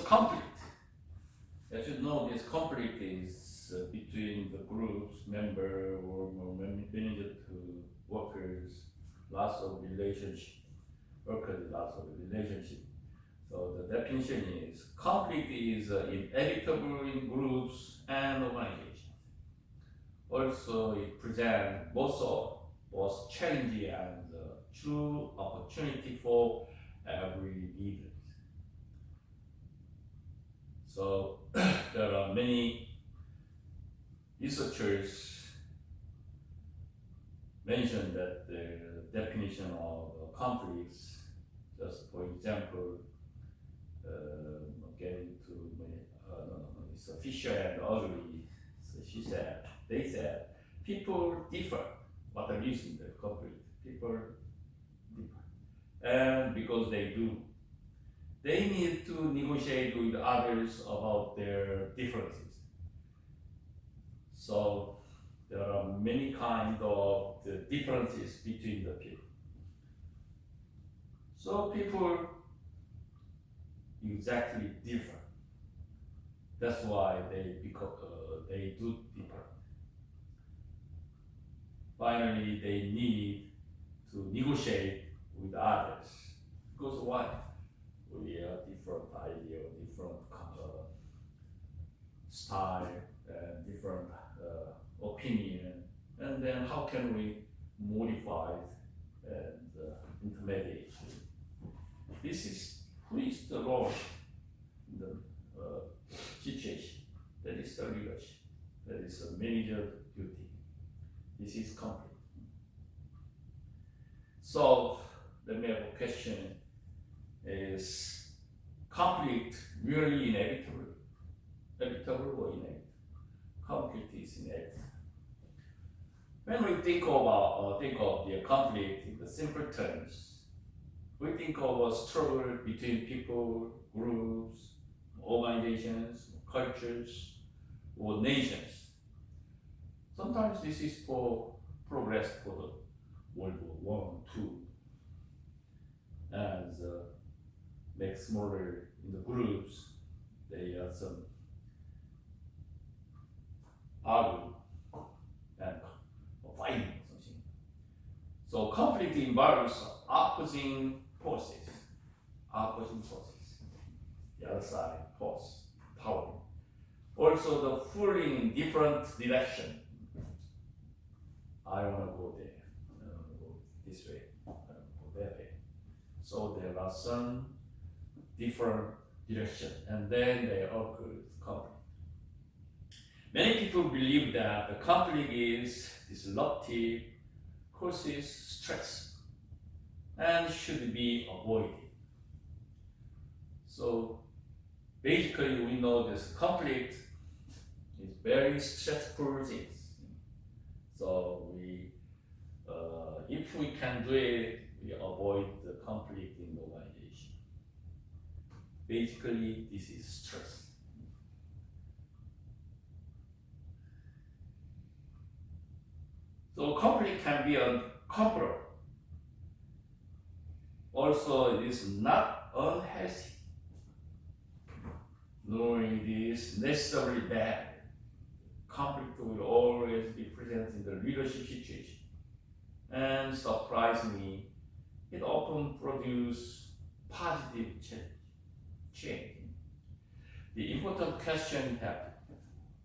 conflict. As you know, this conflict is between the groups, member or manager to workers, lots of relationship, workers, lots of relationship. So the definition is conflict is inevitable in groups and organizations. Also, it presents both challenge and true opportunity for every leader. So there are many researchers mentioned that the definition of conflicts, just for example, getting to it's Fisher and Ugly. So they said, people differ. What the reason the conflict? People differ, and because they do, they need to negotiate with others about their differences. So there are many kinds of the differences between the people. So people exactly different. That's why they do different. Finally, they need to negotiate with others. Because why? We have different idea, different style, and different opinion, and then how can we modify it and intermediate? This is who is the Lord in the situation. That is the leadership. That is a manager duty. This is conflict. So let me have a question: is conflict really inevitable? Inevitable or inevitable? Conflict is inevitable. When we think of the conflict in the simple terms, we think of a struggle between people, groups, organizations, cultures, or nations. Sometimes this is for progress for the World War I, II, and make smaller in the groups. They have some argue and fighting something. So conflict involves opposing forces. The other side force, power. Also the pulling in different direction. I want to go there. I want to go this way. I want to go that way. So there are some different direction, and then they occur conflict. Many people believe that the conflict is disruptive, causes stress, and should be avoided. So basically, we know this conflict is very stressful things. So if we can do it, we avoid the conflict in the organization. Basically, this is stress. So conflict can be uncontrollable. Also, it is not unhealthy, nor it is necessarily bad. Conflict will always be present in the leadership situation. And surprisingly, it often produces positive change. The important question that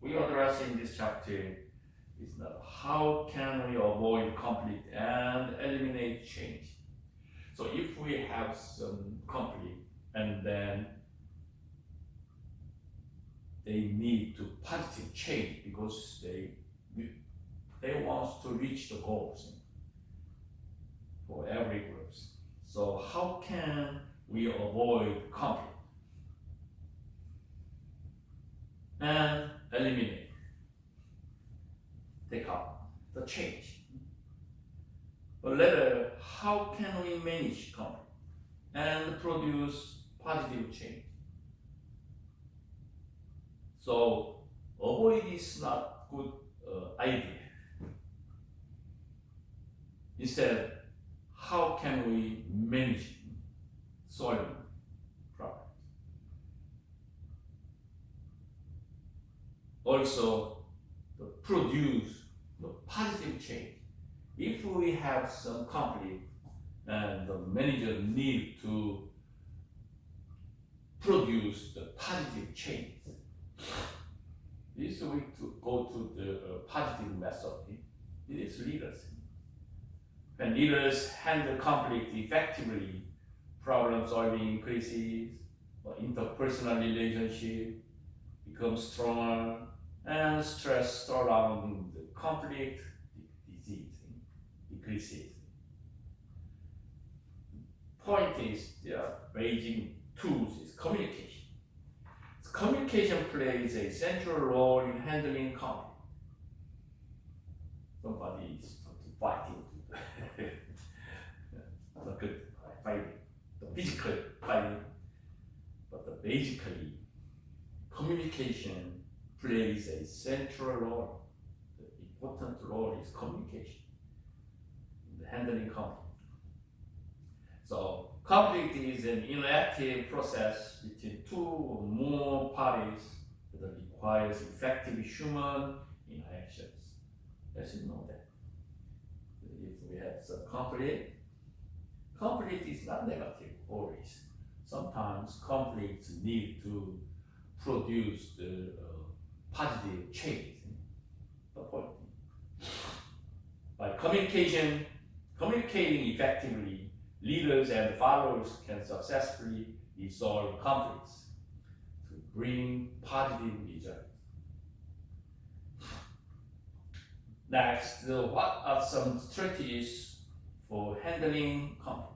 we address in this chapter is not how can we avoid conflict and eliminate change. So if we have some conflict and then they need to positive change because they want to reach the goals for every group. So how can we avoid conflict and eliminate, take out the change? But later, how can we manage conflict and produce positive change? So avoid is not good idea. Instead, how can we manage solving problems? also produce the positive change. If we have some conflict and the manager need to produce the positive change, this way to go to the positive method. It is leaders. When leaders handle conflict effectively, problem solving increases, interpersonal relationship becomes stronger, and stress surrounding the conflict disease decreases. Point is, there are basic tools is communication. Communication plays a central role in handling conflict. Somebody is fighting, not good fighting, the physical fighting, but basically, communication plays a central role. The important role is communication in the handling conflict. So conflict is an interactive process between two or more parties that requires effective human interactions. As you know that. If we have some conflict is not negative always. Sometimes conflicts need to produce the positive change. The point. By communicating effectively, leaders and followers can successfully resolve conflicts to bring positive results. Next, what are some strategies for handling conflict?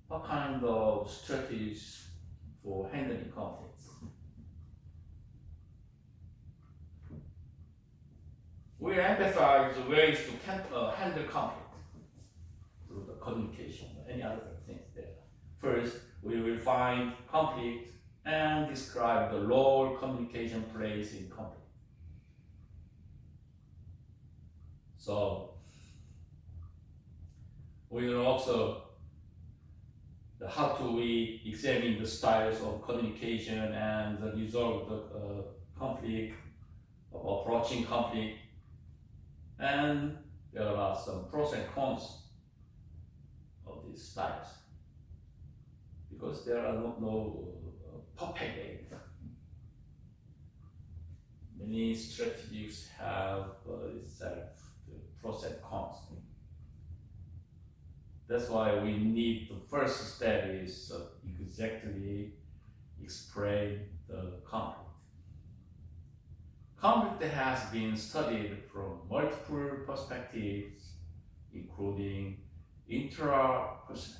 What kind of strategies for handling conflicts? We emphasize ways to handle conflict through the communication, any other things there. First, we will find conflict and describe the role communication plays in conflict. So, we will also how do we examine the styles of communication and resolve the conflict, of approaching conflict, and there are some pros and cons of these styles because there are no perfect way. Many strategies have the pros and cons. That's why we need the first step is exactly explain the conflict. Conflict has been studied from multiple perspectives, including intrapersonal,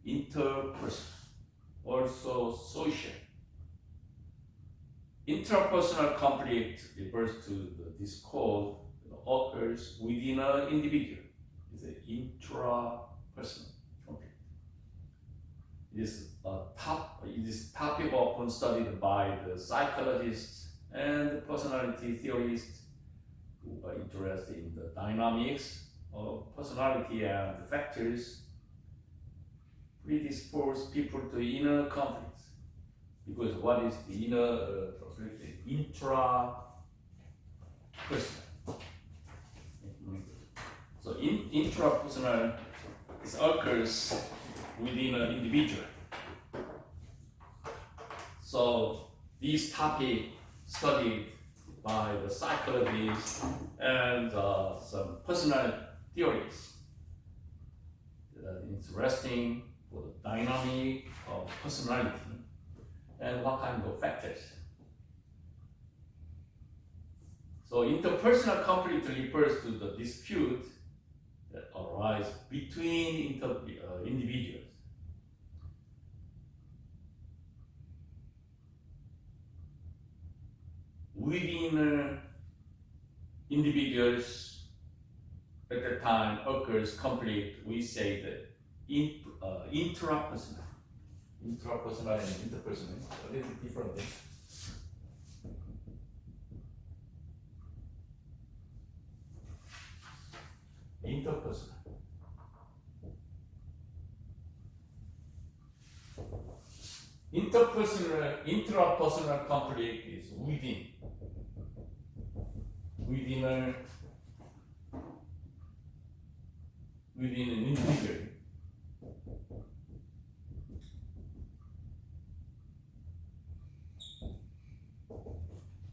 interpersonal, also social. Intrapersonal conflict refers to the discord that occurs within an individual. It's an intrapersonal conflict. This topic often studied by the psychologists and personality theorists who are interested in the dynamics of personality and the factors predispose people to inner conflicts. Because what is the inner conflict? Intrapersonal. So intrapersonal occurs within an individual. So this topic studied by the psychologists and some personal theories that are interesting for the dynamic of personality and what kind of factors. So interpersonal conflict refers to the dispute that arise between individuals. Within individuals, at the time occurs conflict, we say that intrapersonal. Intrapersonal and interpersonal are a little different things. Interpersonal. intrapersonal conflict is within an individual.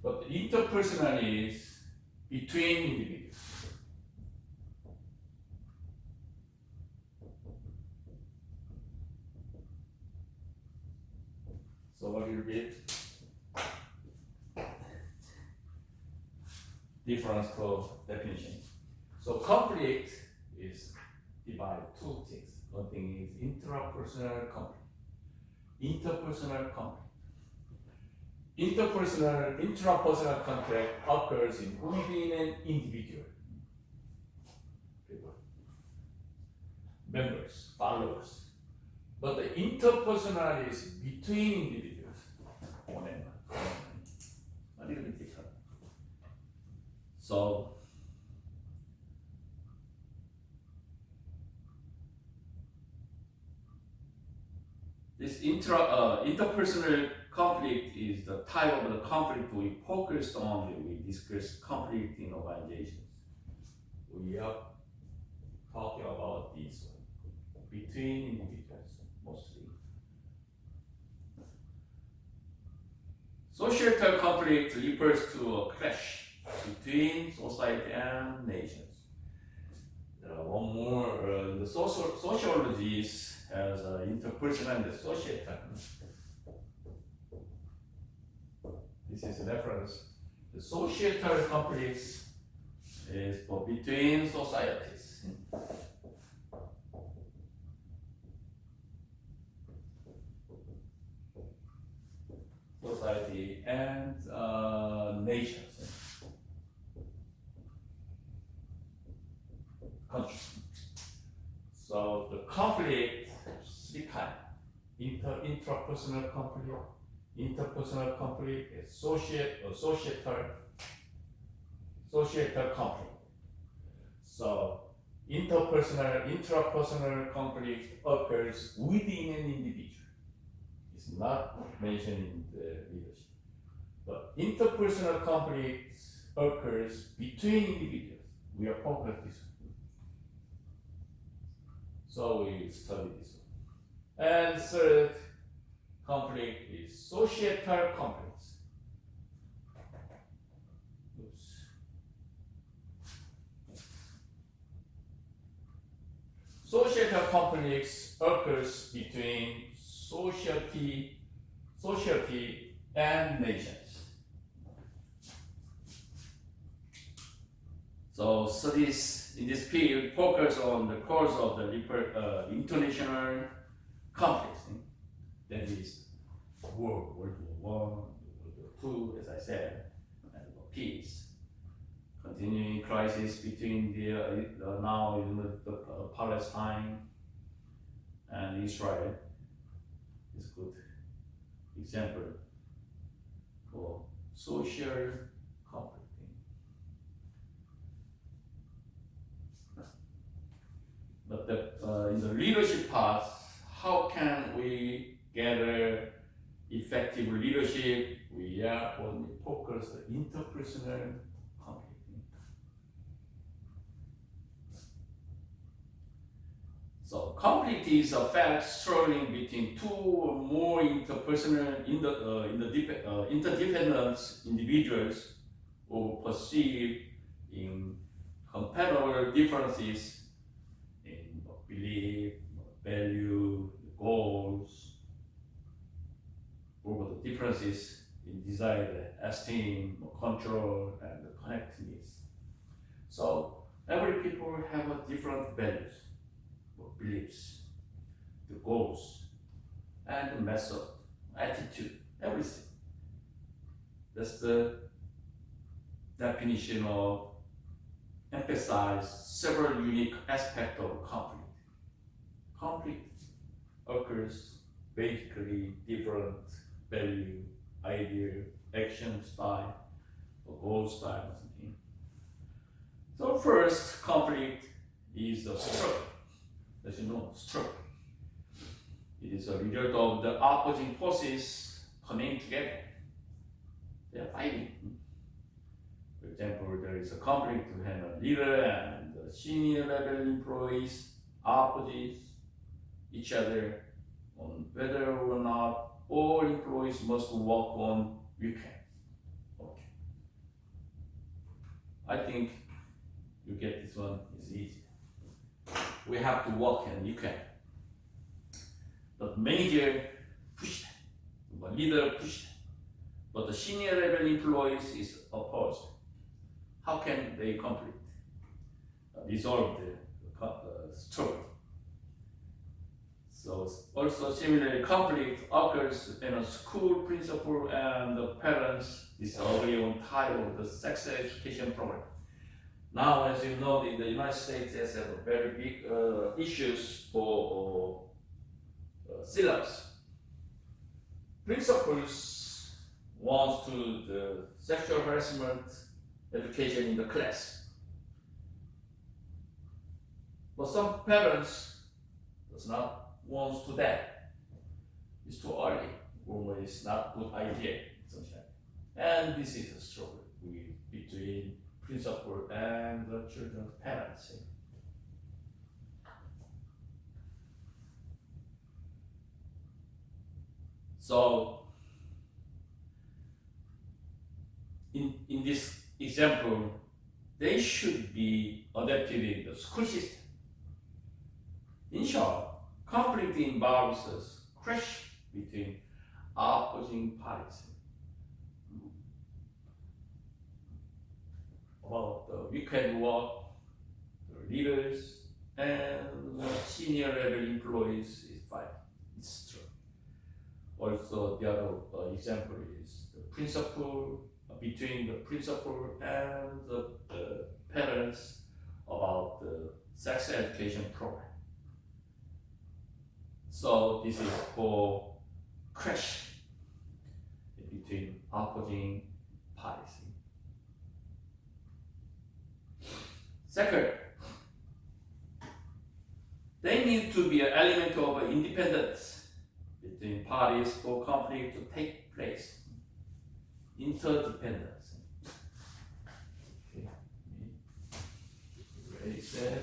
But the interpersonal is between individuals. So a little bit difference of definition. So conflict is divided two things. One thing is intrapersonal conflict, interpersonal conflict. Intrapersonal conflict occurs within an individual. People, members, followers. But the interpersonal is between individuals. A little bit different. So, this interpersonal conflict is the type of the conflict we focused on when we discuss conflict in organizations. We are talking about this one, between individuals mostly. Societal conflict refers to a clash between society and nations. One more, the sociologists has interpersonal and societal. This is a reference. The societal conflicts is for between societies. Society and nations. Countries. So the conflict, three kinds. Intrapersonal conflict, interpersonal conflict, and societal conflict. So intrapersonal conflict occurs within an individual. It's not mentioned in the leadership. But interpersonal conflict occurs between individuals. We are focused on this one. So we study this one. And third conflict is societal conflicts. Societal conflicts occurs between society and nations. So studies in this field focus on the cause of the international conflicts. That is World War I, World War II, as I said, and peace. Continuing crisis between now the Palestine and Israel is a good example for social conflict. But in the leadership part, how can we gather effective leadership? We are only focused on interpersonal conflict. So conflict is a fact struggling between two or more interpersonal interdependent individuals who perceive incompatible differences in belief, value, goals, over the differences in desire, esteem, control, and connectedness. So every people have a different values, beliefs, the goals, and the method, attitude, everything. That's the definition of emphasize several unique aspects of conflict. Conflict occurs basically different value, idea, action style, or goal style or something. So first conflict is the struggle. As you know, struggle. It is a result of the opposing forces coming together. They are fighting. For example, there is a conflict between a leader and the senior level employees oppose each other on whether or not all employees must work on weekends. Okay. I think you get this one, it's easy. We have to work on weekend. The manager pushed, the leader pushed, but the senior level employees is opposed. How can they complete, resolve the struggle? So also similarly, conflict occurs when a school principal and the parents disagree on title of the sex education program. Now, as you know, in the United States, there's a very big issues for syllabus. Principals want to the sexual harassment education in the class, but some parents does not want to that. It's too early, or it's not good idea. And this is a struggle between principal and the children's parents. So, in this example, they should be adapted in the school system. In short, conflict involves a clash between opposing parties about the weekend work, the leaders and the senior level employees is fighting. It's true. Also, the other example is the principal, between the principal and the parents about the sex education program. So this is for clash between opposing parties. Second, there needs to be an element of independence between parties for conflict to take place. Interdependence. Okay. Erase that.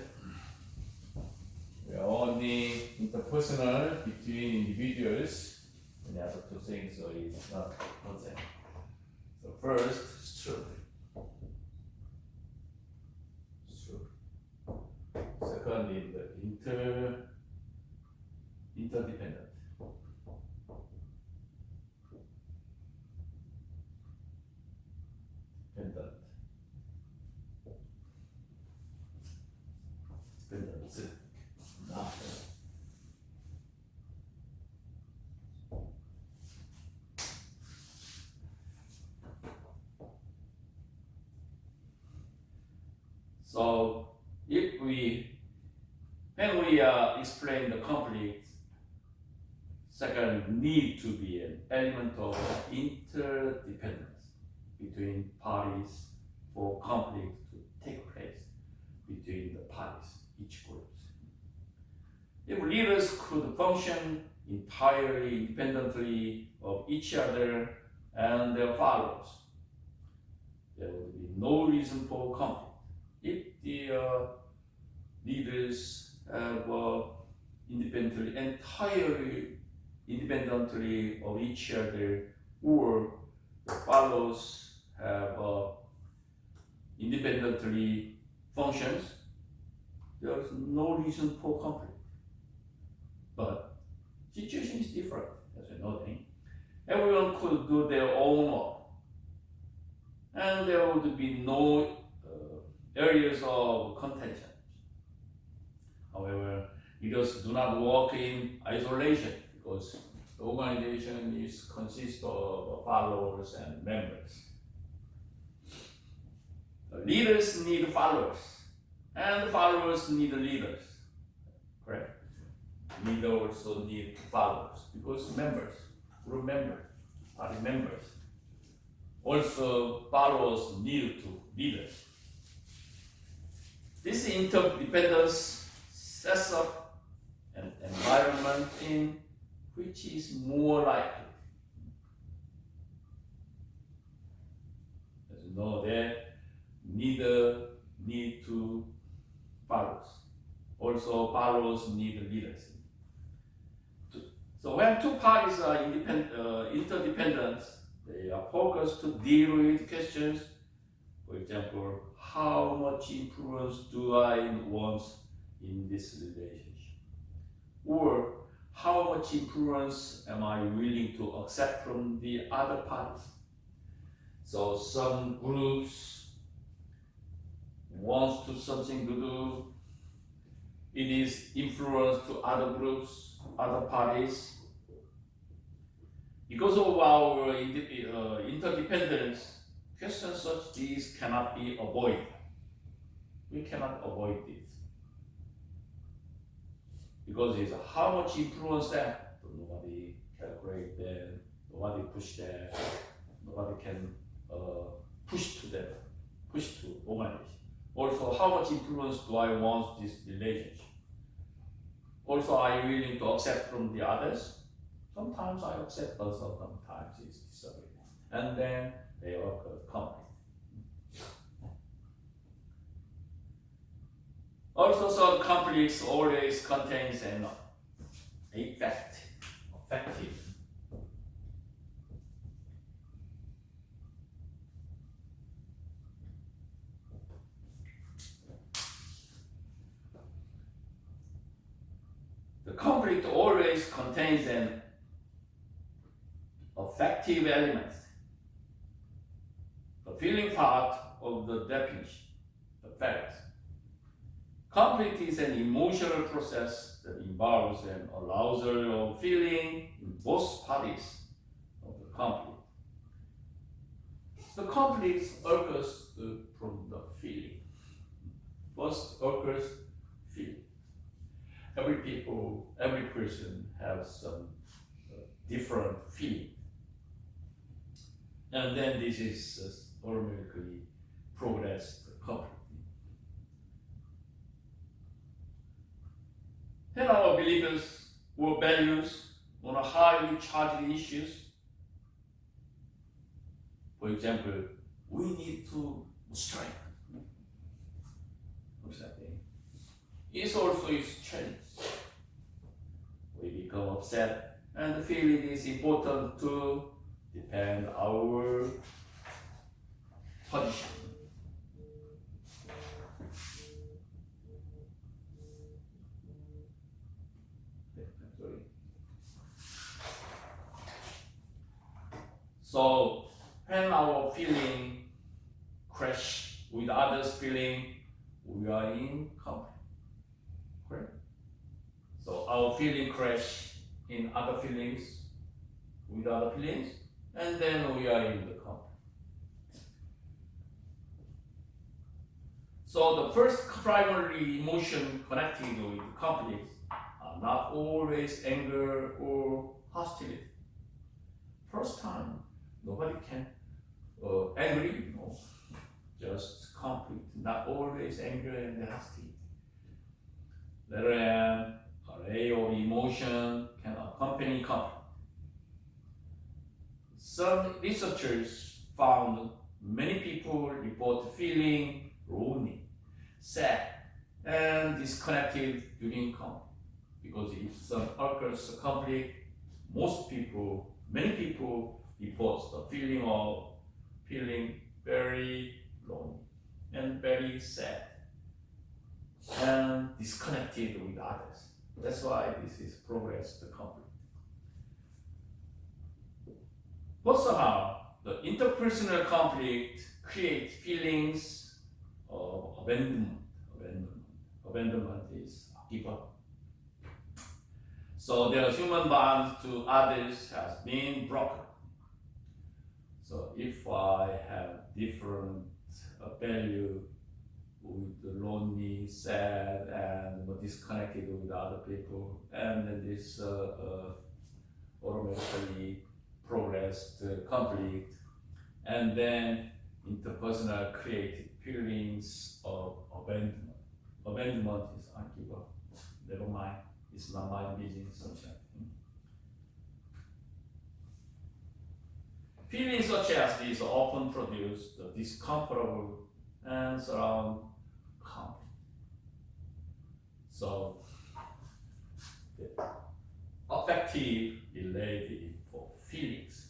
We are only interpersonal between individuals, and the other two things, so it's not concept. So first, structure. Second is the interdependent. Dependency. So if when we explain the conflict, second need to be an element of interdependence between parties for conflict to take place between the parties, each group. If leaders could function entirely independently of each other and their followers, there would be no reason for conflict. If the leaders have entirely independently of each other, or the followers have independently functions, there is no reason for conflict. But situation is different, as you know. Everyone could do their own work, and there would be no areas of contention. However, leaders do not work in isolation because the organization consists of followers and members. The leaders need followers, and the followers need leaders. Correct? Leader also need followers because members, group members, party members. Also, followers need to leaders. This interdependence sets up an environment in which is more likely? As you know, that neither need to follows. Also, follows need leaders. So when two parties are interdependent, they are focused to deal with questions. For example, how much influence do I want in this relationship? Or how much influence am I willing to accept from the other parties? So some groups want to something to do. It is influence to other groups, other parties. Because of our interdependence, questions such these cannot be avoided. We cannot avoid this. Because it's how much influence that, nobody calculate that, nobody push that, nobody can push to that, push to organization. Also, how much influence do I want this relationship? Also, are you willing to accept from the others? Sometimes I accept, but sometimes it's disagreement. And then they occur conflict. Also, some conflicts always contains an effective. The conflict always contains an affective element. The feeling part of the definition, the fact. Conflict is an emotional process that involves an arousal of feeling in both parties of the conflict. The conflict occurs from the feeling. First occurs feeling. Every person has some different feeling. And then this is automatically progress the conflict. And our beliefs or values on a highly charged issues. For example, we need to strike. It also is challenge. We become upset and feel it is important to defend our position. So when our feeling crash with others' feeling, we are in conflict. Correct? So our feeling crash in other feelings with other feelings, and then we are in the conflict. So the first primary emotion connected with conflict are not always anger or hostility. First time, nobody can angry, no, just conflict, not always anger and hostility. Later an array of emotion can accompany conflict. Some researchers found many people report feeling lonely, sad, and disconnected during conflict. Because if some occurs conflict, many people report the feeling of feeling very lonely and very sad and disconnected with others. That's why this is progress to conflict. But somehow, the interpersonal conflict creates feelings of abandonment. Abandonment is give up. So their human bond to others has been broken. So if I have different value with the lonely, sad, and disconnected with other people, and then this automatically progressed conflict, and then interpersonal created feelings of abandonment. Abandonment is I give up, never mind, it's not my business, something. Feelings such as these often produce the discomfortable and surround conflict. So, the affective related for feelings.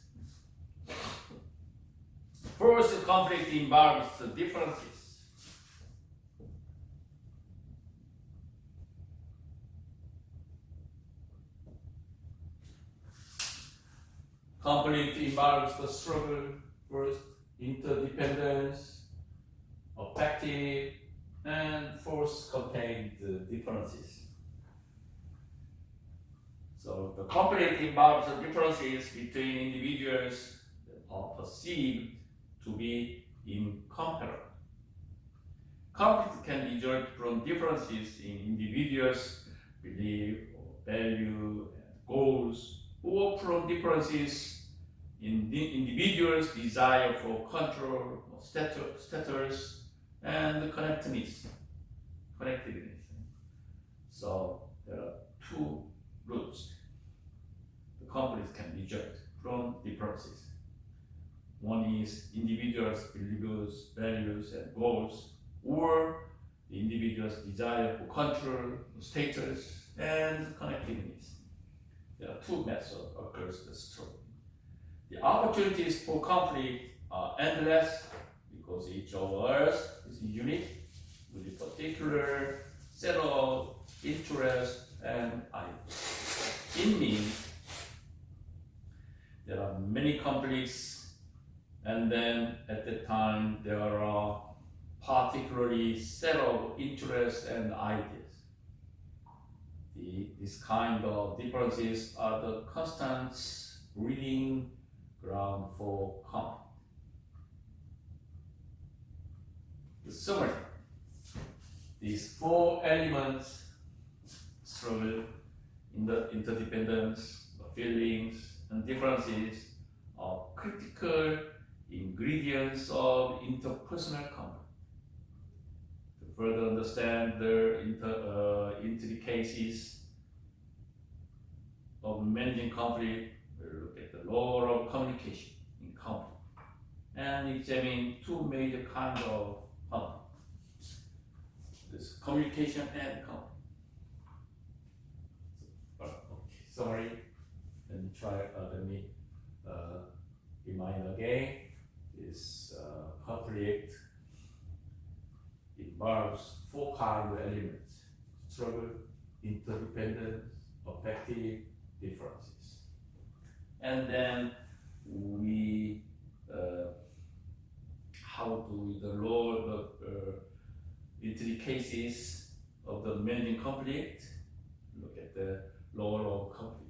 First, conflict involves the differences. Conflict involves the struggle, first, interdependence, affective, and force contained differences. So the conflict involves the differences between individuals that are perceived to be incomparable. Conflict can result from differences in individuals' belief or value and goals, or from differences in the individual's desire for control, or status, and connectedness. So there are two routes. The conflict can result from differences. One is individuals' beliefs, values, and goals, or the individual's desire for control, status, and connectedness. There are two methods occurs the struggle. The opportunities for conflict are endless because each of us is unique with a particular set of interests and ideas. It means there are many conflicts, and then at the time there are particularly set of interests and ideas. This kind of differences are the constant breeding ground for conflict. The summary. These four elements, struggle, interdependence, feelings, and differences, are critical ingredients of interpersonal conflict. To further understand the intricacies of managing conflict, we'll look at the role of communication in conflict and examine two major kinds of conflict. This communication and conflict. Summary. Let me remind again. This conflict involves four kinds of elements: struggle, interdependence, affective, differences. And then we how do the role of intricacies of the managing conflict. Look at the role of communication.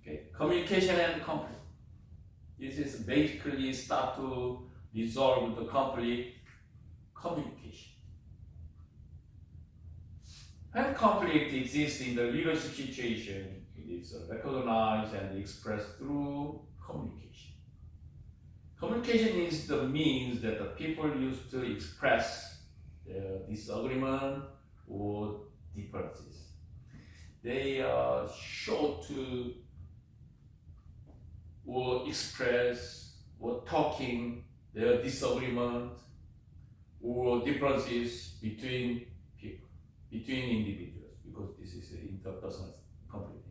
Okay, communication and conflict. This is basically start to resolve the conflict. Communication. When conflict exists in the leadership situation, it is recognized and expressed through communication. Communication is the means that the people use to express their disagreement or differences. They are show to or express or talking their disagreement or differences between people, between individuals, because this is an interpersonal conflict.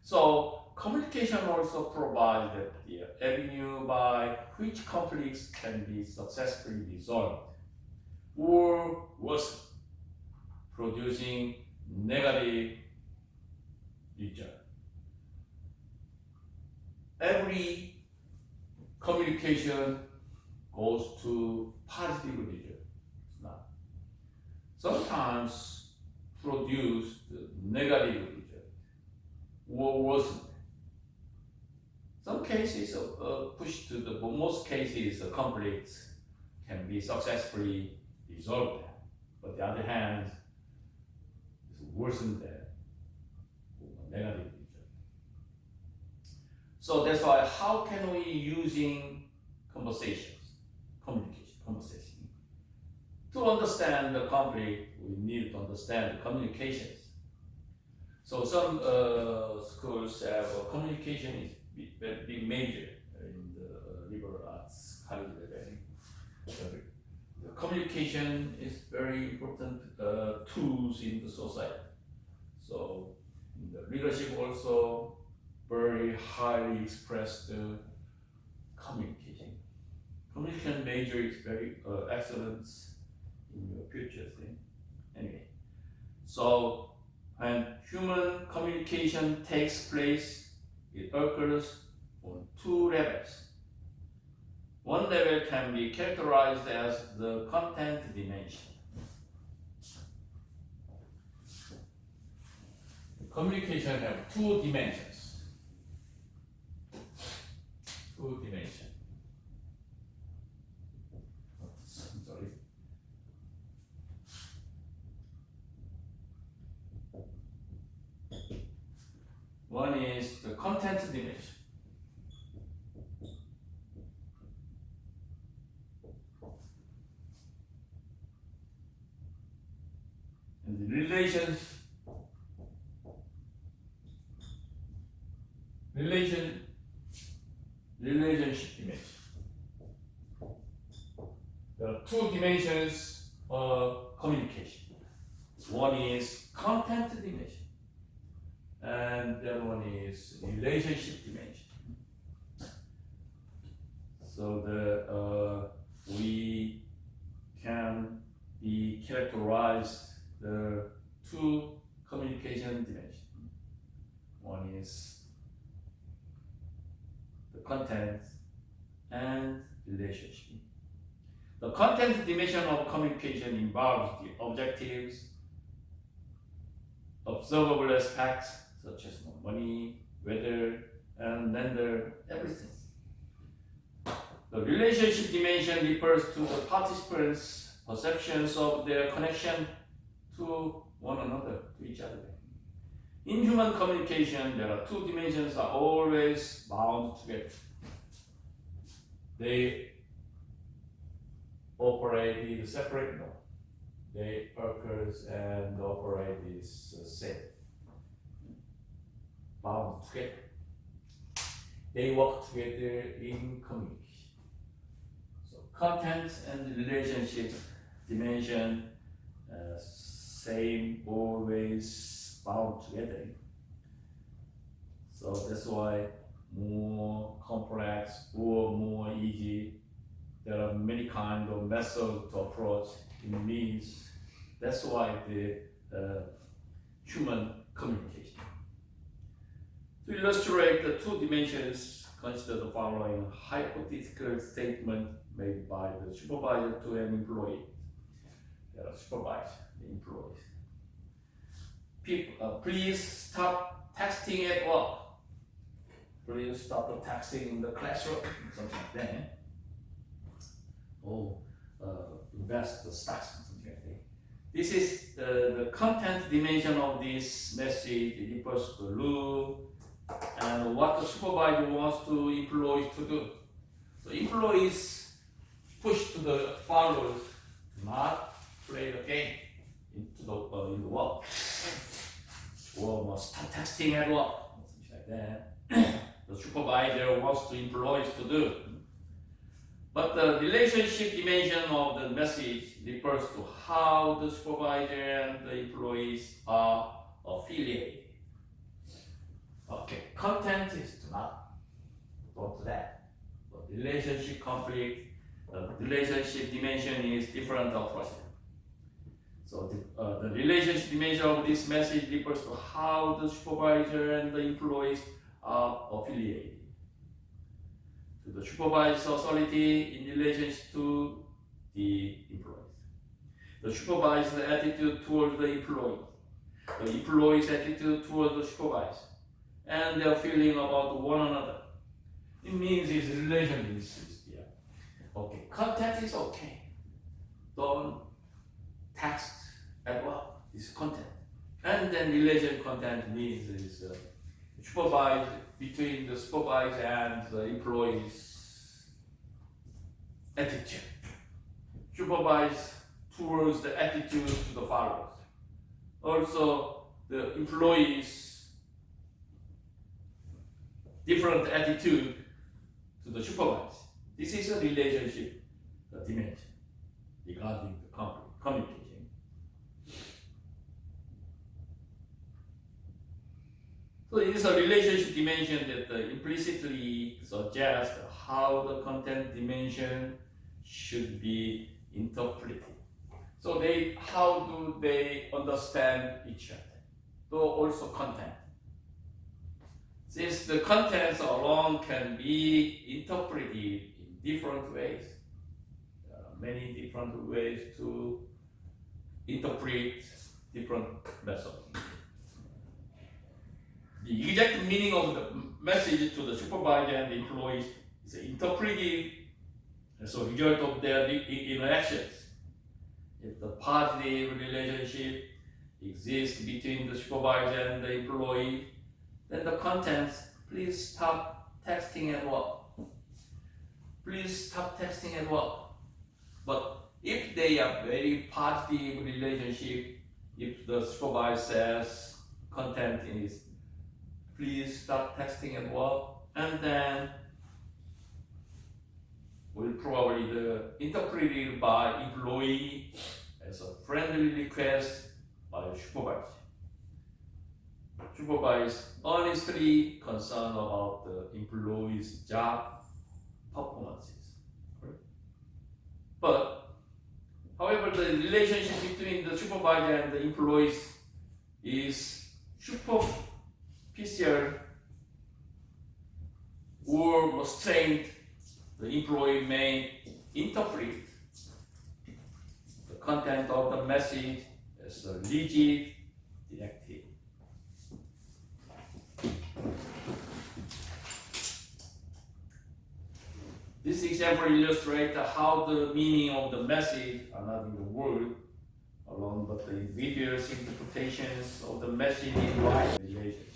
So communication also provides that the avenue by which conflicts can be successfully resolved or worsened, producing negative result. Every communication goes to positive result. It's not. Sometimes produce the negative result or worsen. Some cases push to the most cases the conflicts can be successfully resolved. But the other hand, it's worsened negative result. So that's why how can we using conversation to understand the conflict, we need to understand the communications. So some schools have communication is big major in the liberal arts college level. The communication is very important tools in the society. So in the leadership also very highly expressed communication. Communication major is very excellent in your future thing. Anyway, so when human communication takes place, it occurs on two levels. One level can be characterized as the content dimension. Communication have two dimensions. Two dimensions. Sorry. One is the content dimension. And the relationship dimension. There are two dimensions of communication. One is content dimension, and the other one is relationship dimension. So we can be characterized the two communication dimensions. One is the content and relationship. The content dimension of communication involves the objectives, observable aspects such as money, weather, and lender, everything. The relationship dimension refers to the participants' perceptions of their connection to one another, to each other. In human communication, there are two dimensions are always bound together. They operate separate, no. They occur and operate is same. Bound together. They work together in communication. So content and relationship dimension, same, always bound together. So that's why more complex or more easy, there are many kinds of methods to approach in means. That's why the human communication. To illustrate the two dimensions, consider the following hypothetical statement made by the supervisor to an employee. There are supervisors, the employees. People, please stop texting at work. Please stop texting in the classroom, something like that. Or invest the stocks, something like that. This is the content dimension of this message. It refers to the rule and what the supervisor wants to employees to do. So employees push to the followers not play the game in the work, or must start texting at work, something like that. The supervisor wants the employees to do. But the relationship dimension of the message refers to how the supervisor and the employees are affiliated. Okay, content is don't do that. But relationship conflict, relationship dimension is different approach. So the relationship dimension of this message refers to how the supervisor and the employees are affiliated. To the supervisor's authority in relationship to the employees. The supervisor's attitude towards the employee's attitude towards the supervisor, and their feeling about one another. It means his relationship is there. Okay, content is okay. Don't text at work. It's content. And then relation content means is supervised between the supervisor and the employee's attitude. Supervise towards the attitude to the followers. Also, the employees' different attitude to the supervisor. This is a relationship dimension regarding the communication. So it is a relationship dimension that implicitly suggests how the content dimension should be interpreted. So how do they understand each other? Though also content. Since the contents alone can be interpreted in different ways, many different ways to interpret different methods. The exact meaning of the message to the supervisor and the employees is interpreted as a result of their interactions. If the positive relationship exists between the supervisor and the employee, then the contents, please stop texting at work. Please stop texting at work. But if they are very positive relationship, if the supervisor says content is please stop texting at work, and then will probably interpreted by employee as a friendly request by a supervisor. Supervisor honestly concerned about the employee's job performances. But however, the relationship between the supervisor and the employees is superficial or strained. The employee may interpret the content of the message as a rigid directive. This example illustrates how the meaning of the message are not in the word alone, but the individual's interpretations of the message in right relationship.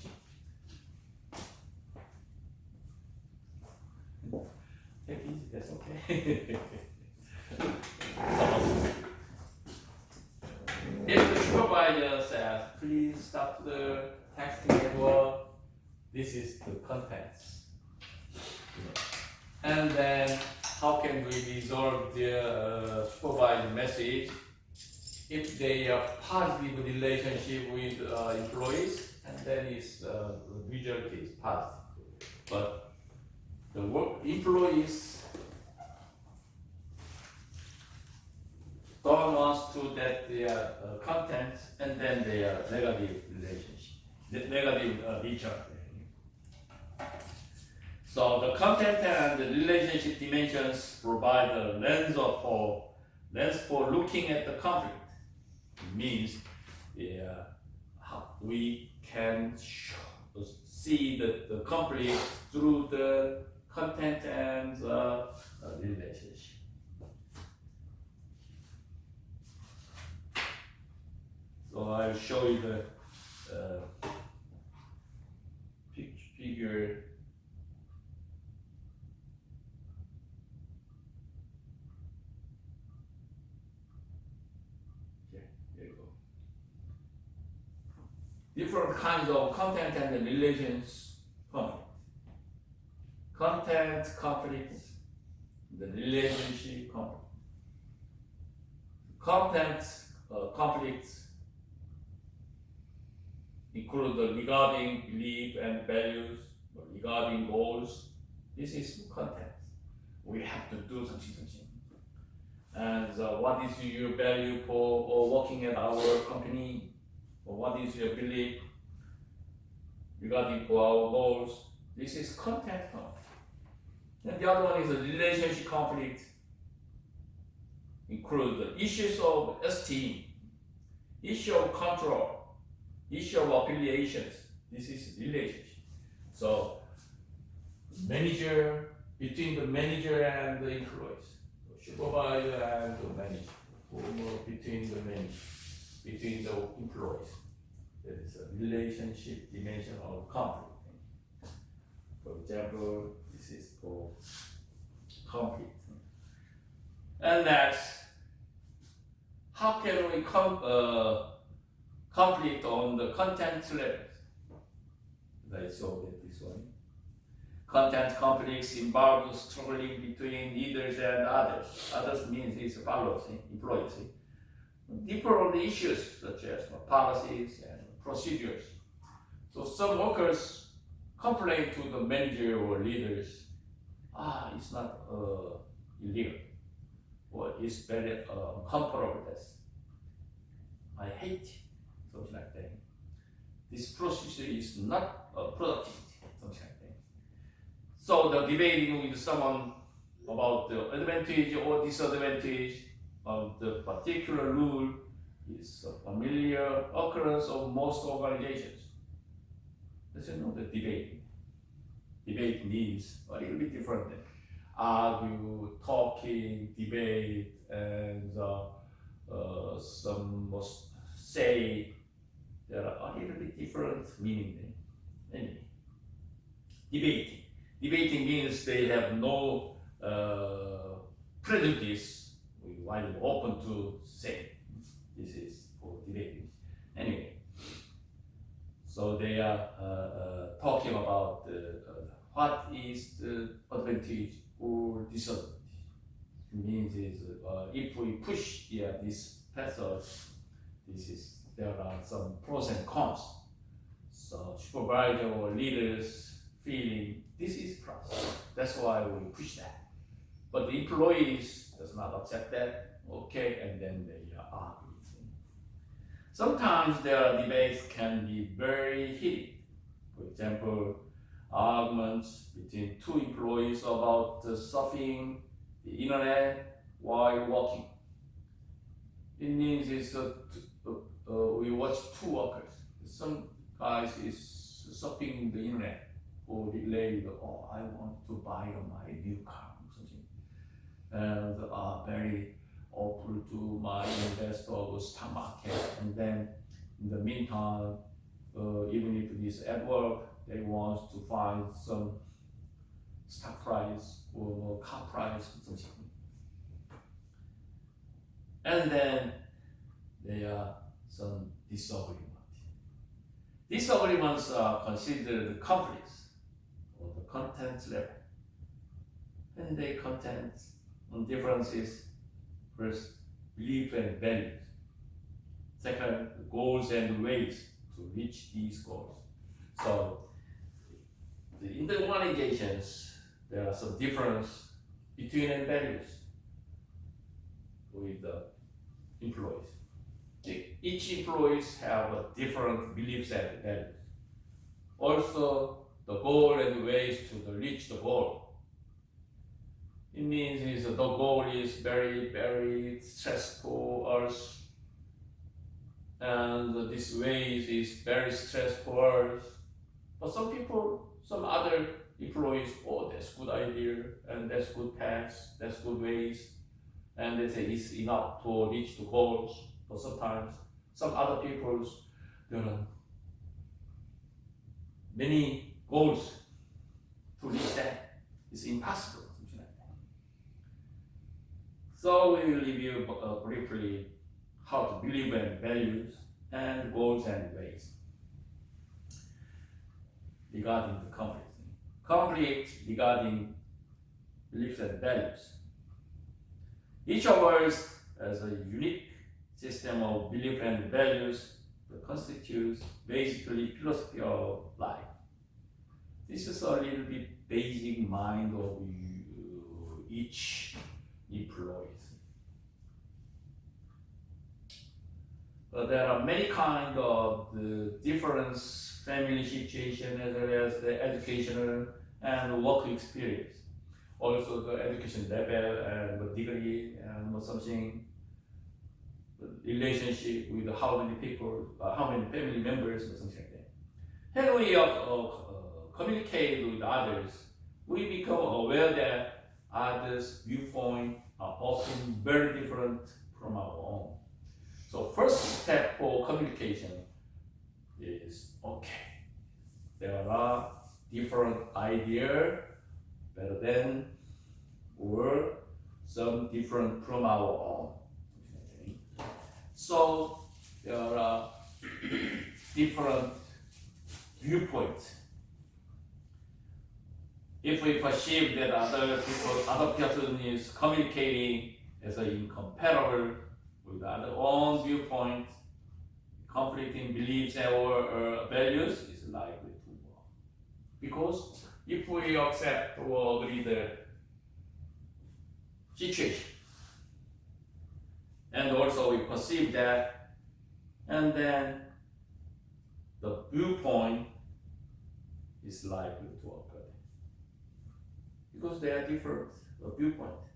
Take it easy, that's okay. If the supervisor says, please stop the texting at work, this is the contents. And then, how can we resolve the supervisor message if they are positive relationship with employees, and then the result is positive. But the employees don't want to that their content and then their negative relationship, negative nature. So the content and the relationship dimensions provide a lens for looking at the conflict. It means we can see the conflict through the content and the relationship. So I'll show you the figure. Different kinds of content and the relations conflict. Content conflicts, the relationship conflict. Content conflicts include the regarding belief and values, regarding goals. This is content. We have to do something. And what is your value for working at our company? Or what is your belief regarding for our goals? This is content conflict. And the other one is a relationship conflict. Include the issues of esteem, issue of control, issue of affiliations. This is relationship. So manager, between the manager and the employees, supervisor and the manager, or between the manager, between the employees. There is a relationship dimension of conflict. For example, this is for conflict. And next, how can we conflict on the content level. Let's show that this one. Content conflicts involve struggling between leaders and others. Others means it's followers, employees. Different issues such as policies and procedures. So some workers complain to the manager or leaders, it's not illegal, or it's very uncomfortable. I hate something like that. This procedure is not productive, something like that. So the debating with someone about the advantage or disadvantage of the particular rule is a familiar occurrence of most organizations. Let's know the debate. Debate means a little bit different than argue, talking, debate, and some must say there are a little bit different meaning there. Anyway, debating. Debating means they have no prejudice. We want them open to say this is for debating. Anyway, so they are talking about what is the advantage or disadvantage. It means is if we push this method, there are some pros and cons. So supervisor or leaders feeling this is plus. That's why we push that. But the employees does not accept that. Okay, and then they argue. Sometimes their debates can be very heated. For example, arguments between two employees about surfing the internet while working. It means we watch two workers. Some guys is surfing the internet, or the lady, I want to buy my new car or something, and are very open to my investor or stock market. And then in the meantime, even if it is at work, they want to find some stock price or car price or something. And then there are some disagreements. Disagreements are considered conflicts or the content level. And they content on differences. First, belief and values. Second, goals and ways to reach these goals. So, in the organizations, there are some difference between the values with the employees. Each employees have a different beliefs and values. Also, the goal and ways to reach the goal. It means the goal is very, very stressful for us, and this way is very stressful for us. But some other employees, that's good idea, and that's good path, that's good ways, and they say it's enough to reach the goals. But sometimes some other people's, there are many goals to reach that. It's impossible. So we will review briefly how to believe in values and goals and ways. Regarding the conflict regarding beliefs and values. Each of us has a unique system of belief and values that constitutes basically philosophy of life. This is a little bit basic mind of each employees. But there are many kinds of the different family situation as well as the educational and work experience. Also the education level and the degree and something, the relationship with how many people, how many family members or something like that. When we communicate with others, we become aware that others' viewpoints are often very different from our own. So first step for communication is, there are different ideas better than or some different from our own. So there are different viewpoints. If we perceive that other person is communicating as incompatible with our own viewpoint, conflicting beliefs or values is likely to work. Because if we accept or agree the situation, and also we perceive that, and then the viewpoint is likely to occur. Because they are different viewpoints.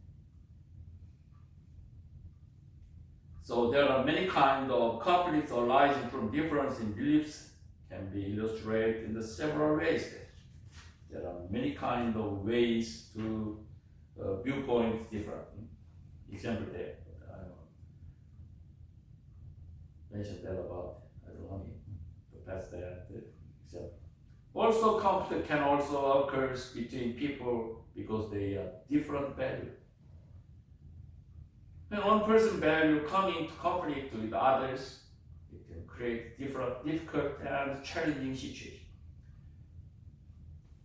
So there are many kinds of conflicts arising from difference in beliefs can be illustrated in the several ways. There are many kinds of ways to viewpoints different. Example there, I mentioned that about, I don't want to pass that example. Also, conflict can also occur between people because they are different values. When one person's value come into conflict with others, it can create difficult and challenging situations.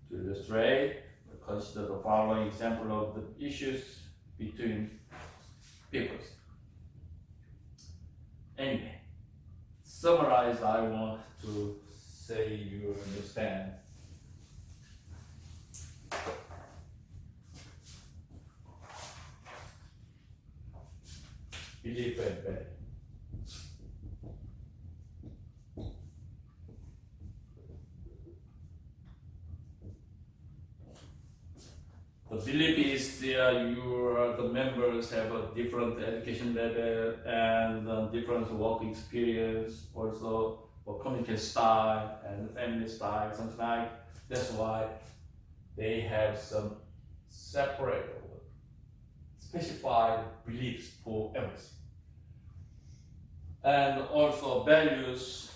To illustrate, consider the following example of the issues between peoples. Anyway, summarize, I want to say you understand. Belief and value. The belief is the members have a different education level and different work experience, also communication style and family style, something like. That's why they have some separate specified beliefs for everything. And also values,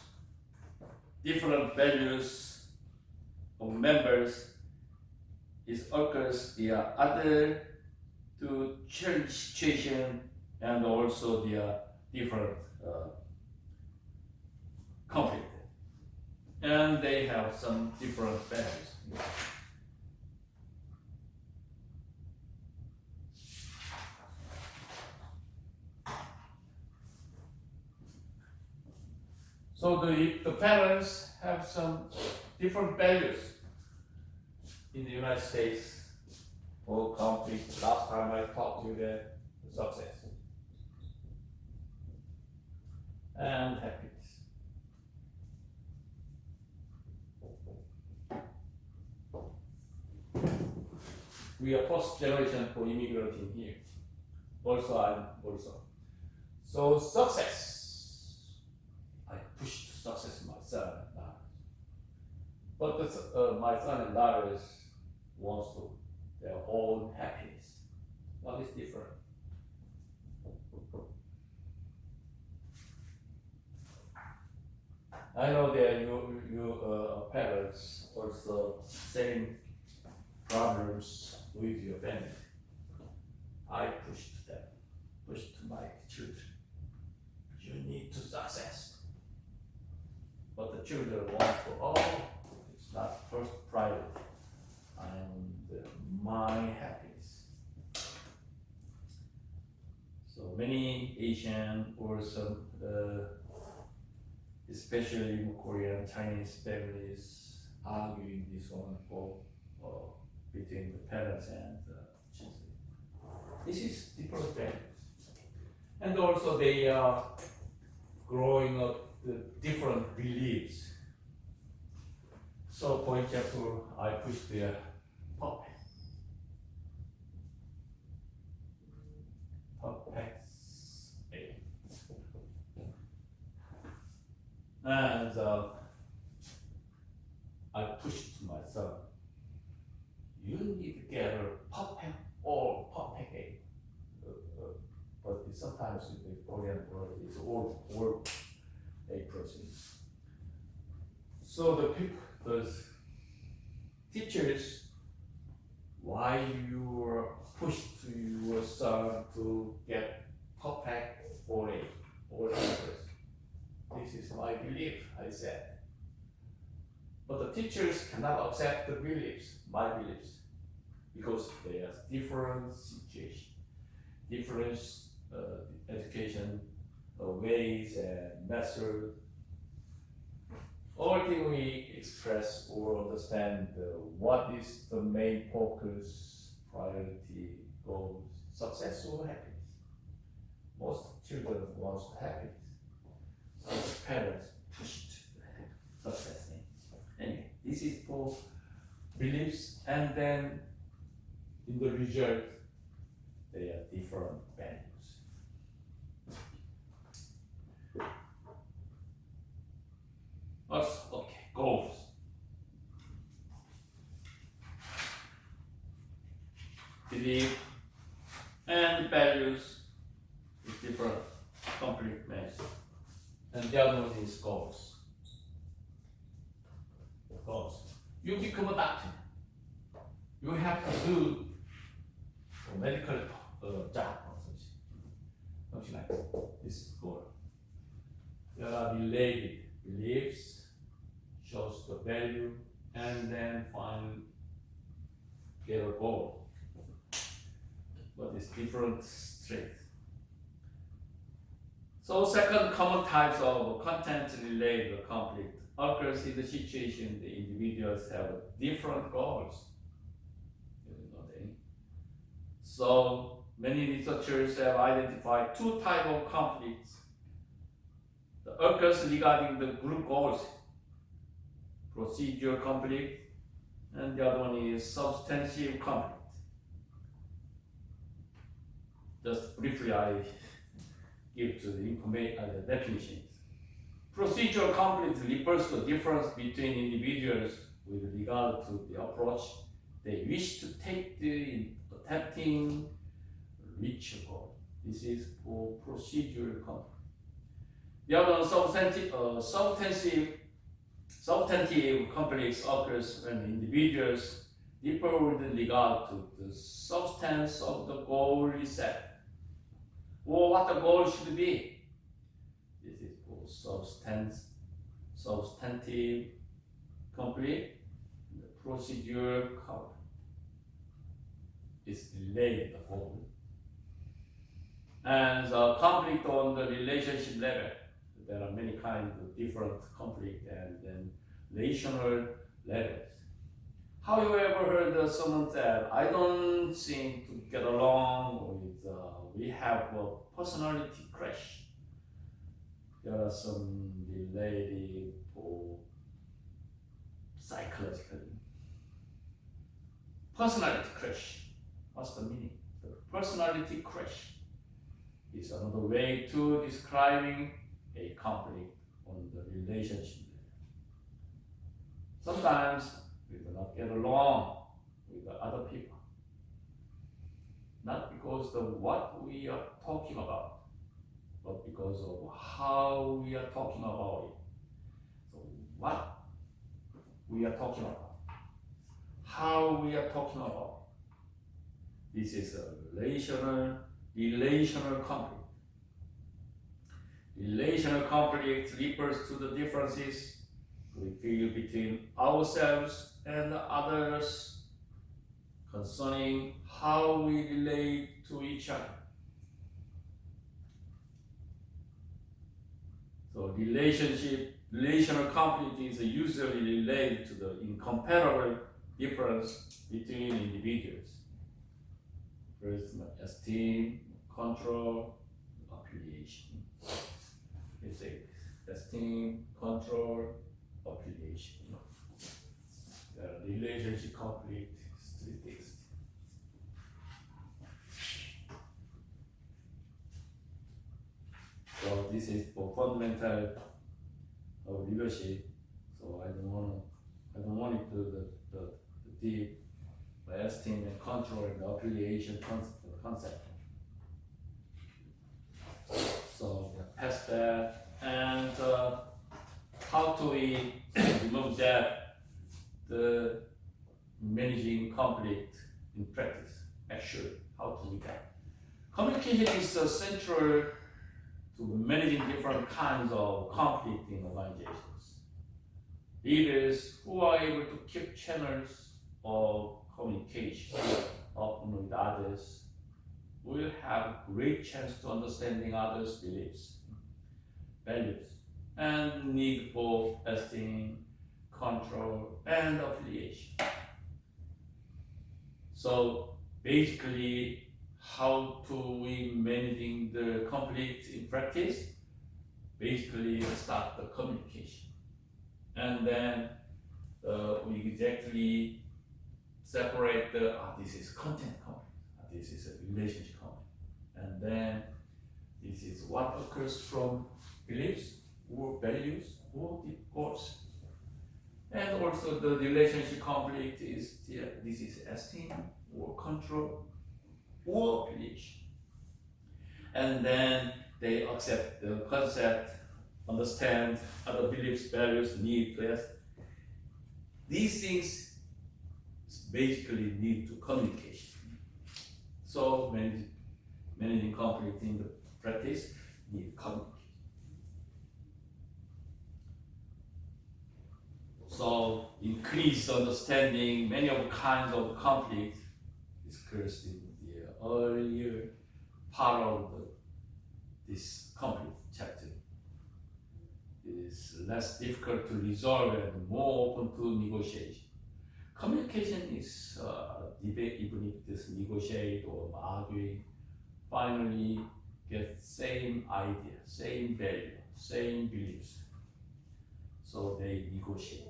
different values of members is occurs via other to challenge situation and also the different conflict. And they have some different values. So the parents have some different values in the United States for conflict. Last time I talked to you the success and happiness. We are first generation for immigrating here. Also, I'm also. So success. I pushed success my son and daughters. But my son and daughters wants to their own happiness. What is different? I know that you parents also same problems with your family. I pushed my children. You need to success. But the children want to, it's not first priority. And my happiness. So many Asian or some, especially Korean, Chinese families arguing this one for between the parents and children. This is different values. And also they are growing up the different beliefs. So for example, I push the puppets. And I pushed my son. You need to get a puppet or puppet. But sometimes in the Korean word is all a person. So the people, those teachers, why you are pushed your son to get puppet or a person? This is my belief. cannot accept the beliefs, my beliefs, because they have different situation, different education ways and methods. All thing we express or understand what is the main focus, priority, goals, success or happiness. Most children want happiness. So parents pushed success. Anyway, this is for beliefs, and then in the result, they are different values. Okay, goals. Belief and values is different, complete mess. And the other one is goals. Goals. You become a doctor. You have to do a medical job or something like that. This is goal. There are related beliefs, shows the value, and then get a goal. But it's different strength. So second common types of content-related conflict occurs in the situation the individuals have different goals. So many researchers have identified two types of conflicts. The occurs regarding the group goals, procedural conflict, and the other one is substantive conflict. Just briefly, I give to the information, the definitions. Procedural conflict refers to the difference between individuals with regard to the approach they wish to take in attempting reach a goal. This is for procedural conflict. The other substantive conflicts occurs when individuals differ with regard to the substance of the goal is set, or what the goal should be. This is for substantive conflict. The procedural conflict is related to the goal. And the conflict on the relationship level. There are many kinds of different conflict and then relational levels. Have you ever heard someone say, I don't seem to get along with, we have a personality crash. There are some related for psychologically. Personality crash. What's the meaning? The personality crash is another way to describing a conflict on the relationship. Sometimes we do not get along with the other people. Not because of what we are talking about, but because of how we are talking about it. So what we are talking about, how we are talking about. This is a relational conflict. Relational conflict refers to the differences we feel between ourselves and others concerning how we relate to each other. So relational conflict is usually related to the incomparable difference between individuals. First, esteem, control, affiliation. It's esteem, control, affiliation. The relationship conflict still exists. So this is for fundamental of leadership. So I don't want it to the deep esteem and control and the affiliation concept. So past that, and how do we remove that? The managing conflict in practice. Actually, how do we get? Communication is central to managing different kinds of conflict in organizations. leaders who are able to keep channels of communication open with others will have great chance to understanding others' beliefs, values, and need for esteem, control, and affiliation. So basically, how to we managing the conflict in practice? Basically, start the communication, and then we exactly separate the this is content conflict, this is a relationship conflict, and then this is what occurs from beliefs or values or the goals. And also the relationship conflict is this is esteem or control or affiliation. And then they accept the concept, understand other beliefs, values, needs. These things basically need to communication. So managing conflict in the practice need communication. So increased understanding many of kinds of conflict discussed in the earlier part of this conflict chapter. It is less difficult to resolve and more open to negotiation. Communication is debate, even if this negotiate or arguing, finally get same idea, same value, same beliefs. So they negotiate.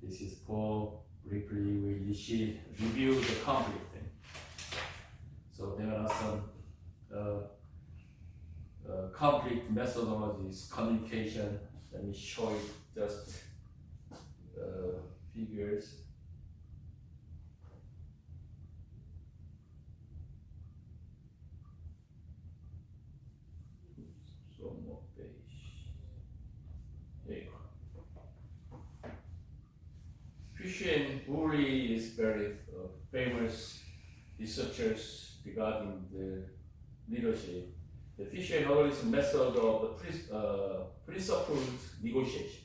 This is for briefly we review the conflict. So there are some conflict methodologies, communication. Let me show you just figures. So more page. There you go. Fisher and Uri is very famous researchers regarding the leadership. The Fisher and Uri's method of the principled negotiation.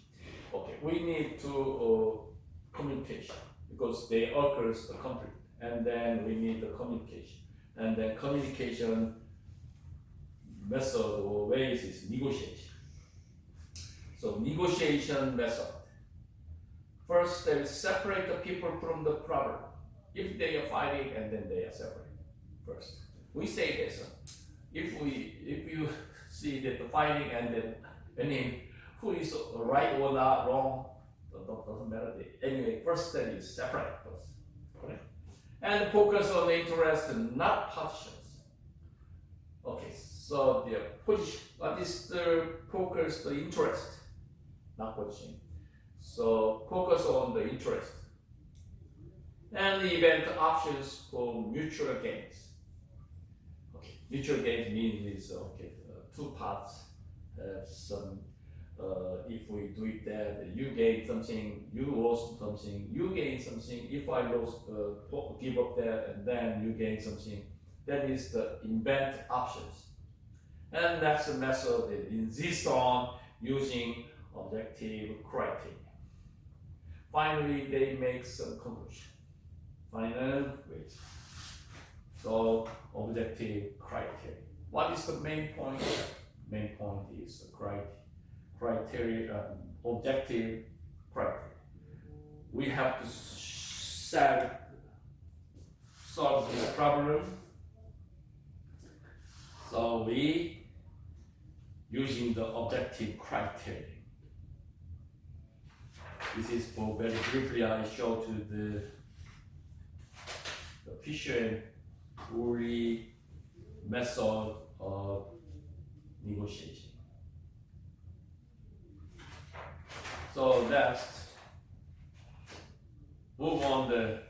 Okay, we need to communication because they occurs the conflict, and then we need the communication, and then communication method or ways is negotiation. So negotiation method. First, they separate the people from the problem. If they are fighting and then they are separated. First, we say this. If you see that the fighting and then who is right or not wrong, doesn't matter. Anyway, first step is separate first, correct? And focus on the interest, not positions. Okay, so the position. What is the focus? The interest, not position. So focus on the interest. And the event options for mutual gains. Okay, mutual gains means is two parts have some. If we do it that you gain something, you lost something, you gain something. If I lost, give up that, and then you gain something. That is the invent options. And that's the method that insists on using objective criteria. Finally, they make some conclusion. Final wait. So objective criteria. What is the main point? Main point is the criteria, objective criteria. We have to solve this problem. So we using the objective criteria. This is for very briefly I show to the Fisher and Uri method of negotiation. So next, move on the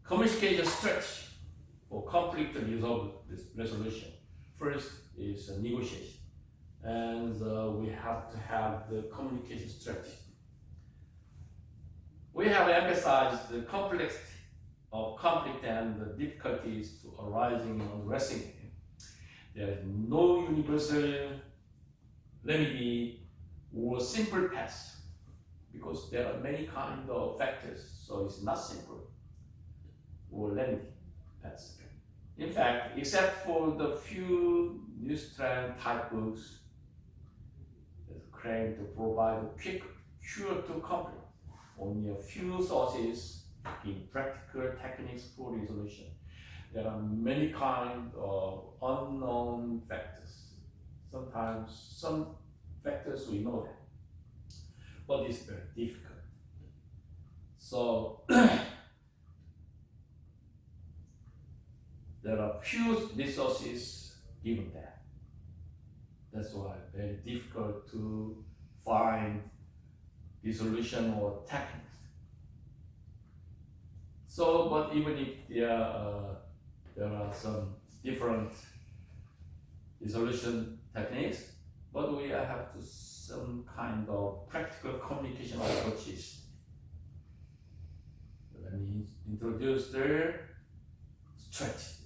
communication strategy for conflict resolution. First is negotiation, and we have to have the communication strategy. We have emphasized the complexity of conflict and the difficulties arising in addressing it. There is no universal remedy or simple path because there are many kinds of factors, so it's not simple or remedy path. In fact, except for the few Newstrand type books that claim to provide a quick cure to conflict, only a few sources give practical techniques for resolution. There are many kinds of unknown factors. Sometimes some factors we know that, but it's very difficult. So there are few resources given that. That's why it's very difficult to find resolution or techniques. So, but even if there are some different resolution techniques, but we have to some kind of practical communication approaches. Let me introduce the strategy.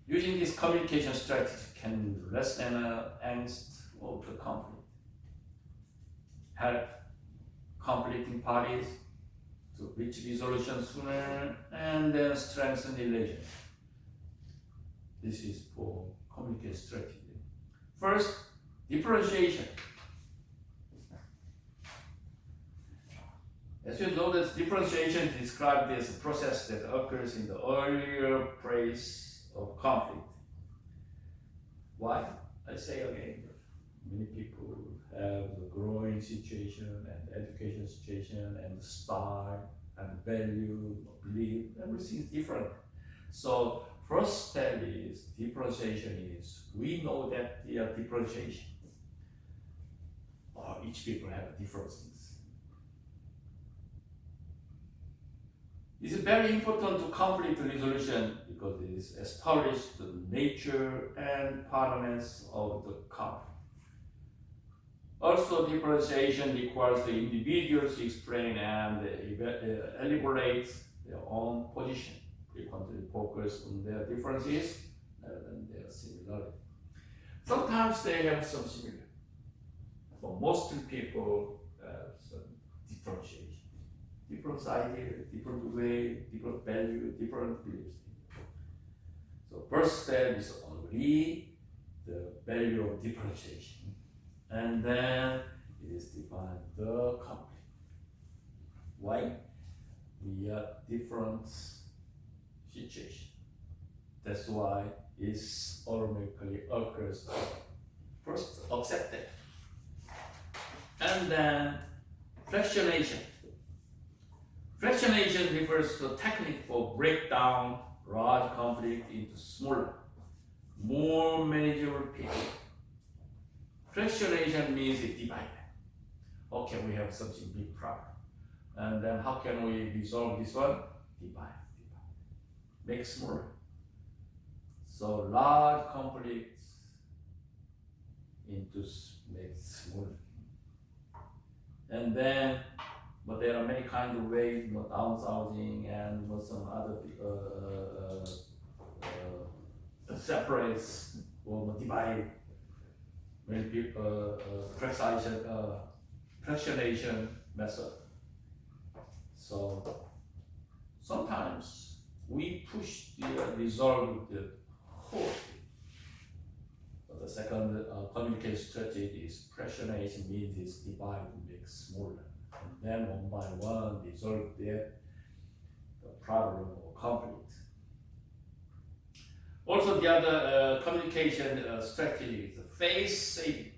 Using this communication strategy can lessen angst of the conflict, help conflicting parties to reach resolution sooner, and then strengthen relations. This is for communication strategy. First, differentiation. As you know, this differentiation is described as a process that occurs in the earlier phase of conflict. Why? I say again, many people have the growing situation and education situation and style and value, belief, everything is different. So first step is differentiation is, we know that the differentiation. Each people have different things. It's very important to conflict resolution because it is established the nature and patterns of the conflict. Also, differentiation requires the individuals to explain and elaborate their own position, frequently focus on their differences rather than their similarity. Sometimes they have some similarity, but most people have some differentiation. Different ideas, different way, different value, different beliefs. So first step is only the value of differentiation. And then it is define the conflict. Why? We are different situation. That's why it automatically occurs. First, accept it. And then fractionation. Fractionation refers to a technique for breakdown large conflict into smaller, more manageable pieces. Fractionation means it divides. Okay, we have something big problem. And then how can we resolve this one? Divide. Make smaller. So large conflicts into make smaller. And then, but there are many kinds of ways, downsizing and some other separates or divide. Many people fractionation method. So sometimes we push the resolve the whole. But the second communication strategy is fractionation, means is divide to make smaller. And then one by one resolve the problem or conflict. Also, the other communication strategy is phase saving.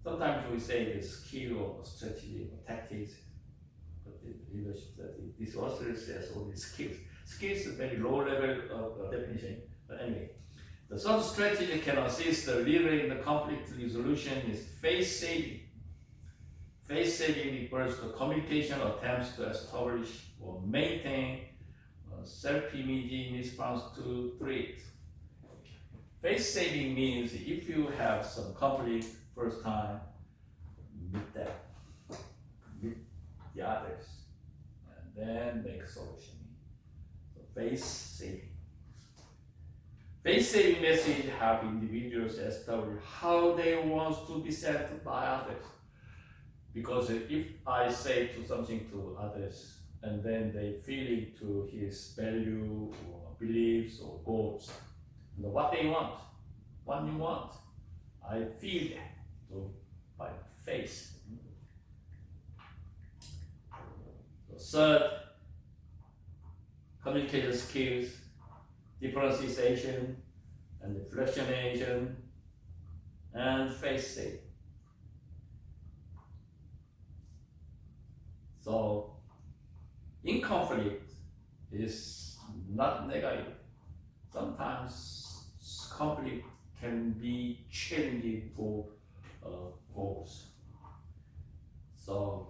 Sometimes we say the skill or strategy or tactics, but in leadership strategy, this author says only skills. Skills is a very low level of definition, but anyway. The third strategy can assist the leader in the conflict resolution is phase saving. Phase saving refers to communication attempts to establish or maintain self-image in response to threat. Phase saving means if you have some conflict first time, meet them, meet the others, and then make a solution. So phase saving. Face-saving message help individuals establish how they want to be sent by others. Because if I say to something to others, and then they feel it to his value or beliefs or goals, what they want, what you want, I feel that by face. Third, communication skills, differentiation and reflectionation and face saving. So, in conflict is not negative. Sometimes conflict can be challenging for goals. So,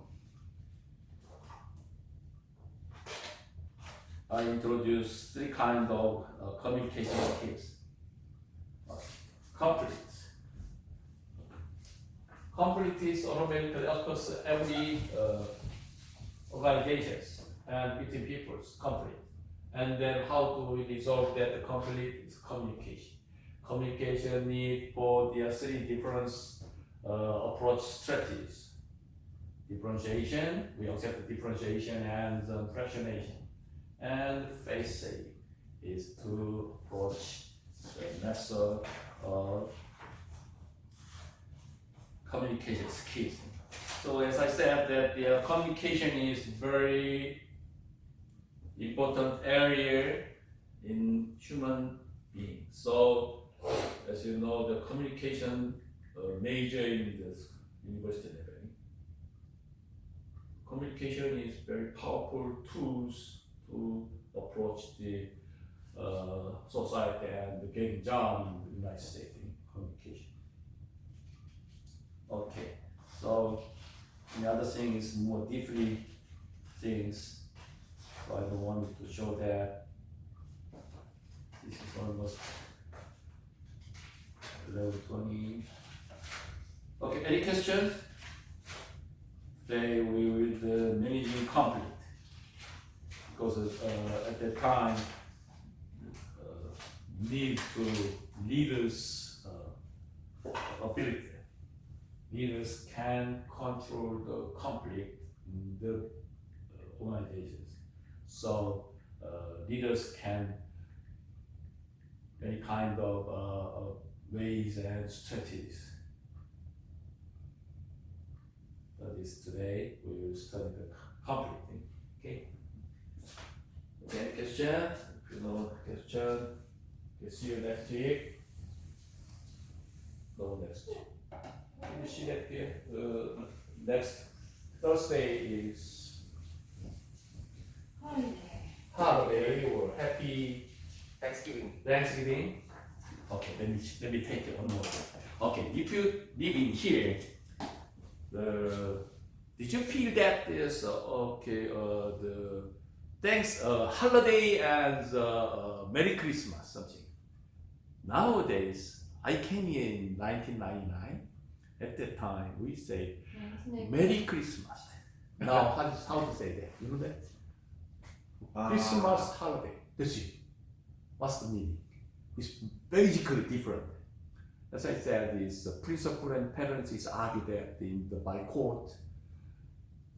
I introduce three kinds of communication skills. Conflict. Conflict is automatically occurs every organizations and between people's conflict. And then how do we resolve that conflict is communication. Communication need for the three different approach strategies. Differentiation, we accept the differentiation and fractionation. And face saving is to approach the method of communication skills. So as I said, that the communication is very important area in human being. So as you know, the communication major in the university level. Communication is very powerful tools to approach the society and getting job in the United States in communication. Okay, so the other thing is more deeply things. So I don't want to show that. This is almost level 20. Okay, any questions? Today we will managing conflict. Because at that time, need to leaders' ability. Leaders can control the conflict in the organizations. So leaders can any kind of ways and strategies. That is today we will study the conflict. Okay. Okay, question? If you know question, we'll see you next week. Go next. You see that here? Next Thursday is holiday or happy Thanksgiving. Okay, let me take it one more. Okay, if you live in here, did you feel that there's the thanks holiday and Merry Christmas something? Nowadays, I came here in 1999. At that time, we say Merry Christmas. Now, how to say that? You know that? Christmas holiday. That's it. What's the meaning? It's basically different. As I said, this principal and parents is argued that by court.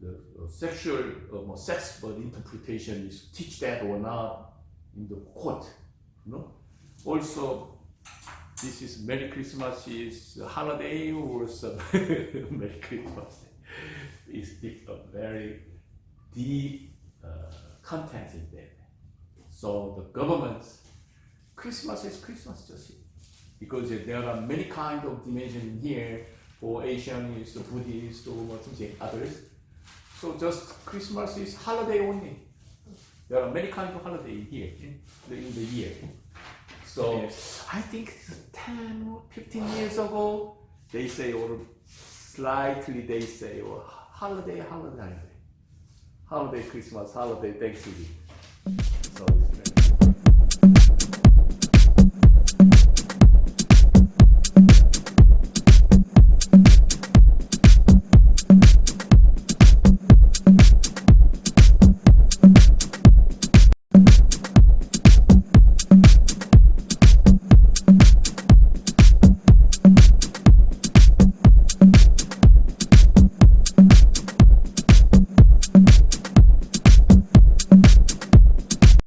The sexual sex interpretation is teach that or not in the court. You know? Also, this is Merry Christmas is a holiday or some Merry Christmas is a very deep content in there. So the government's Christmas is Christmas just because there are many kinds of dimensions here for Asians, Buddhists, or something others. So just Christmas is holiday only. There are many kinds of holiday here in the year. So yes. I think 10 or 15 years ago, they say, or slightly they say, holiday, Christmas, holiday, Thanksgiving. So